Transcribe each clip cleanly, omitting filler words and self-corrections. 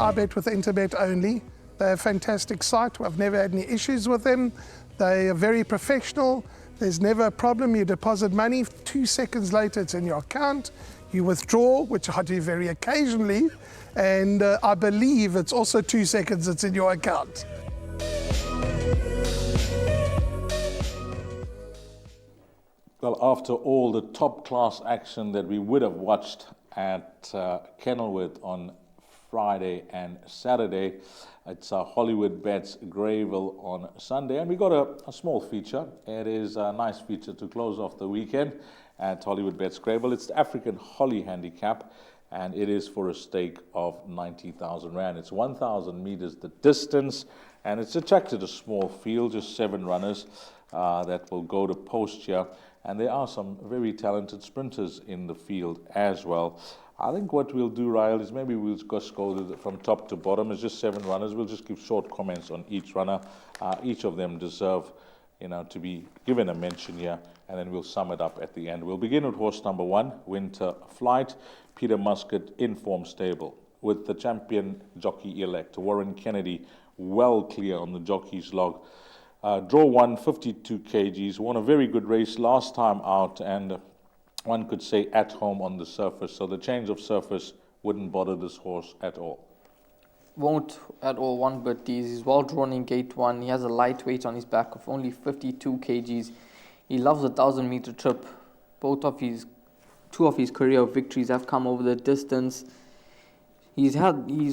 I bet with Interbet only. They're a fantastic site. I've never had any issues with them. They are very professional. There's never a problem. You deposit money, 2 seconds later it's in your account. You withdraw, which I do very occasionally, and I believe it's also 2 seconds it's in your account. Well, after all the top-class action that we would have watched at Kenilworth on Friday and Saturday, it's Hollywood Bets Greyville on Sunday, and we got a small feature. It is a nice feature to close off the weekend at Hollywood Bets Greyville. It's the African Holly Handicap, and it is for a stake of 90,000 Rand. It's 1,000 meters the distance, and it's attracted a small field, just 7 runners that will go to post here. And there are some very talented sprinters in the field as well. I think what we'll do, Ryle, is maybe we'll just go from top to bottom. It's just 7 runners. We'll just give short comments on each runner. Each of them deserve, to be given a mention here, and then we'll sum it up at the end. We'll begin with horse number 1, Winter Flight, Peter Muscat in form stable, with the champion jockey-elect, Warren Kennedy, well clear on the jockey's log. Draw 1, 52 kgs, won a very good race last time out, and one could say at home on the surface, so the change of surface wouldn't bother this horse at all. Won't at all, one bit. He's well drawn in gate 1. He has a light weight on his back of only 52 kgs. He loves a 1,000-meter trip. Two of his career victories have come over the distance. He's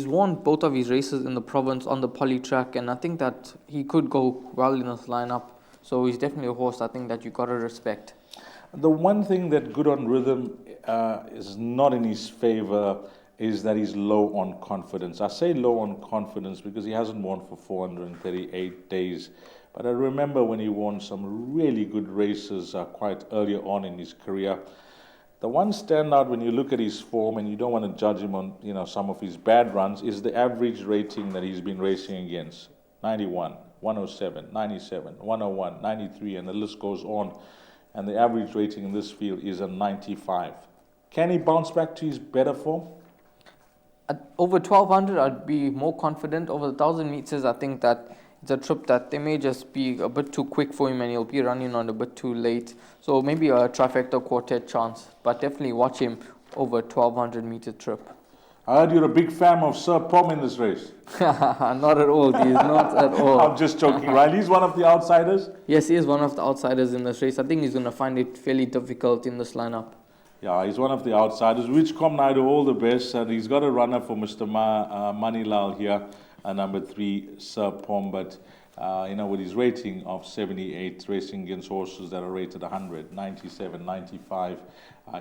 won both of his races in the province on the poly track, and I think that he could go well in this lineup. So he's definitely a horse I think that you got to respect. The one thing that Good on Rhythm is not in his favor is that he's low on confidence. I say low on confidence because he hasn't won for 438 days. But I remember when he won some really good races quite earlier on in his career. The one standout when you look at his form, and you don't want to judge him on some of his bad runs, is the average rating that he's been racing against. 91, 107, 97, 101, 93, and the list goes on. And the average rating in this field is a 95. Can he bounce back to his better form? At over 1,200, I'd be more confident. Over 1,000 meters, I think that it's a trip that they may just be a bit too quick for him and he'll be running on a bit too late. So maybe a trifecta quartet chance, but definitely watch him over 1,200 meter trip. I heard you're a big fan of Sir Pom in this race. Not at all, he's not at all. I'm just joking, right? He's one of the outsiders? Yes, he is one of the outsiders in this race. I think he's going to find it fairly difficult in this lineup. Yeah, he's one of the outsiders. Wichcom Naidu, all the best. And he's got a runner for Mr. Manilal here, number 3, Sir Pom. But, with his rating of 78, racing against horses that are rated 100, 97, 95,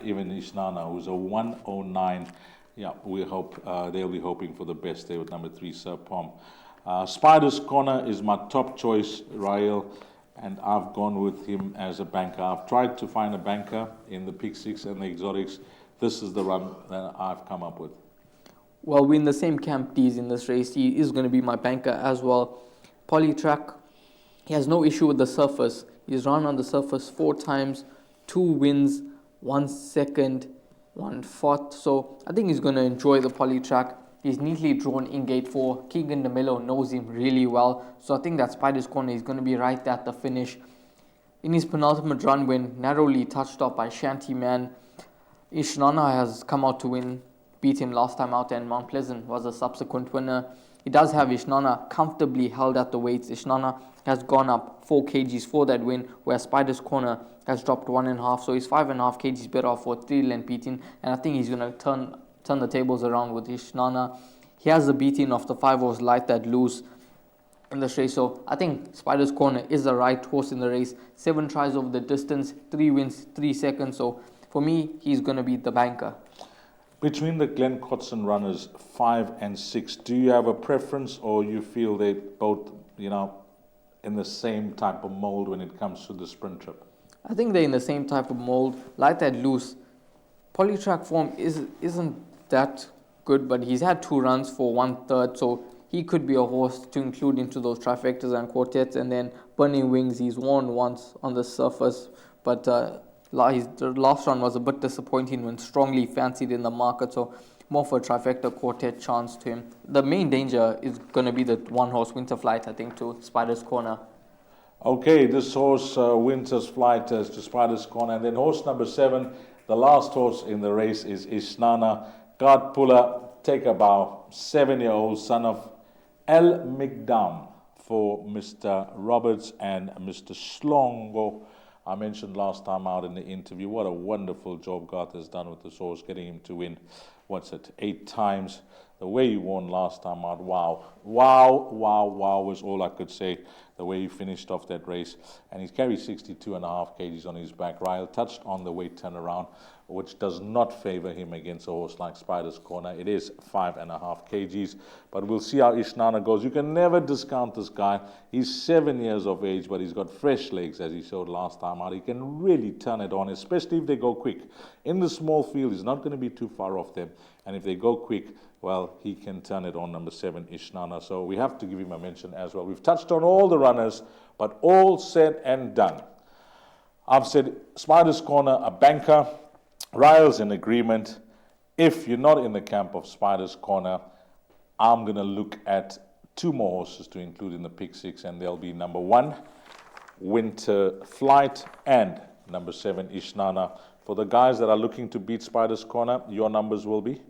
even Ishnana, who's a 109. Yeah, we hope they'll be hoping for the best there with number 3, Sir Pom. Spider's Corner is my top choice, Rael, and I've gone with him as a banker. I've tried to find a banker in the Pick 6 and the Exotics. This is the run that I've come up with. Well, we're in the same camp, D's, in this race. He is going to be my banker as well. Poly track, he has no issue with the surface. He's run on the surface 4 times, 2 wins, 1 second, 1 fourth. So I think he's going to enjoy the poly track. He's neatly drawn in gate 4. Keegan DeMello knows him really well. So I think that Spider's Corner is going to be right at the finish. In his penultimate run, when narrowly touched off by Shanty Man, Ishnana has come out to win, beat him last time out, and Mount Pleasant was a subsequent winner. He does have Ishnana comfortably held at the weights. Ishnana has gone up 4 kgs for that win, where Spider's Corner has dropped 1.5. So he's 5.5 kgs better off for 3-length beating, and I think he's going to turn the tables around with Ishnana. He has the beating of the 5-horse Light That Loose in this race, so I think Spider's Corner is the right horse in the race. 7 tries over the distance, 3 wins, 3 seconds. So for me, he's going to be the banker. Between the Glen Cotson runners 5 and 6, do you have a preference, or you feel they both, in the same type of mold when it comes to the sprint trip? I think they're in the same type of mold. Light That Loose, polytrack form isn't that good, but he's had 2 runs for 1/3, so he could be a horse to include into those trifectas and quartets. And then Burning Wings, he's won once on the surface, but the last run was a bit disappointing when strongly fancied in the market. So more for a trifecta quartet chance to him. The main danger is going to be the one horse Winter Flight, I think, to Spider's Corner. Okay, this horse, Winter's Flight, to Spider's Corner. And then horse number 7, the last horse in the race is Ishnana. Guard puller, take a bow, 7-year-old son of El Migdam for Mr. Roberts and Mr. Slongo. I mentioned last time out in the interview, what a wonderful job Garth has done with this horse, getting him to win, 8 times. The way he won last time out, wow. Wow was all I could say, the way he finished off that race. And he's carried 62.5 kgs on his back. Ryle touched on the weight turnaround, which does not favor him against a horse like Spider's Corner. It is 5.5 kgs, but we'll see how Ishnana goes. You can never discount this guy. He's 7 years of age, but he's got fresh legs, as he showed last time out. He can really turn it on, especially if they go quick. In the small field, he's not going to be too far off them. And if they go quick, well, he can turn it on, number 7, Ishnana. So we have to give him a mention as well. We've touched on all the runners, but all said and done. I've said Spider's Corner, a banker. Ryle's in agreement. If you're not in the camp of Spider's Corner, I'm going to look at 2 more horses to include in the pick 6, and they'll be number 1, Winter Flight, and number 7, Ishnana. For the guys that are looking to beat Spider's Corner, your numbers will be?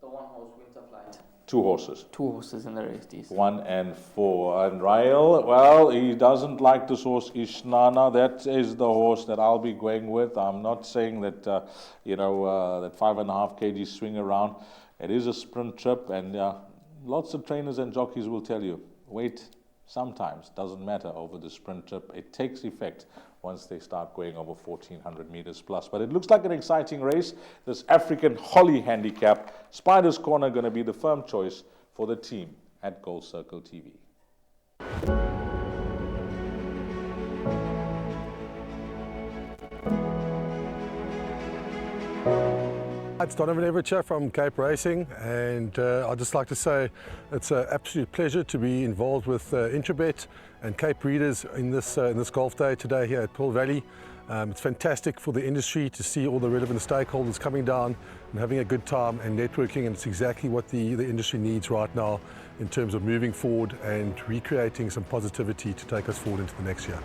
The 1 horse Winter Flight. 2 horses. 2 horses in the race, these. 1 and 4. And Ryle, well, he doesn't like this horse, Ishnana. That is the horse that I'll be going with. I'm not saying that, that 5.5 kg swing around. It is a sprint trip, and lots of trainers and jockeys will tell you, weight sometimes doesn't matter over the sprint trip. It takes effect once they start going over 1,400 meters plus. But it looks like an exciting race. This African Holly handicap, Spider's Corner, going to be the firm choice for the team at Gold Circle TV. It's Donovan Everett from Cape Racing, and I'd just like to say it's an absolute pleasure to be involved with Interbet and Cape Breeders in this golf day today here at Pearl Valley. It's fantastic for the industry to see all the relevant stakeholders coming down and having a good time and networking, and it's exactly what the industry needs right now in terms of moving forward and recreating some positivity to take us forward into the next year.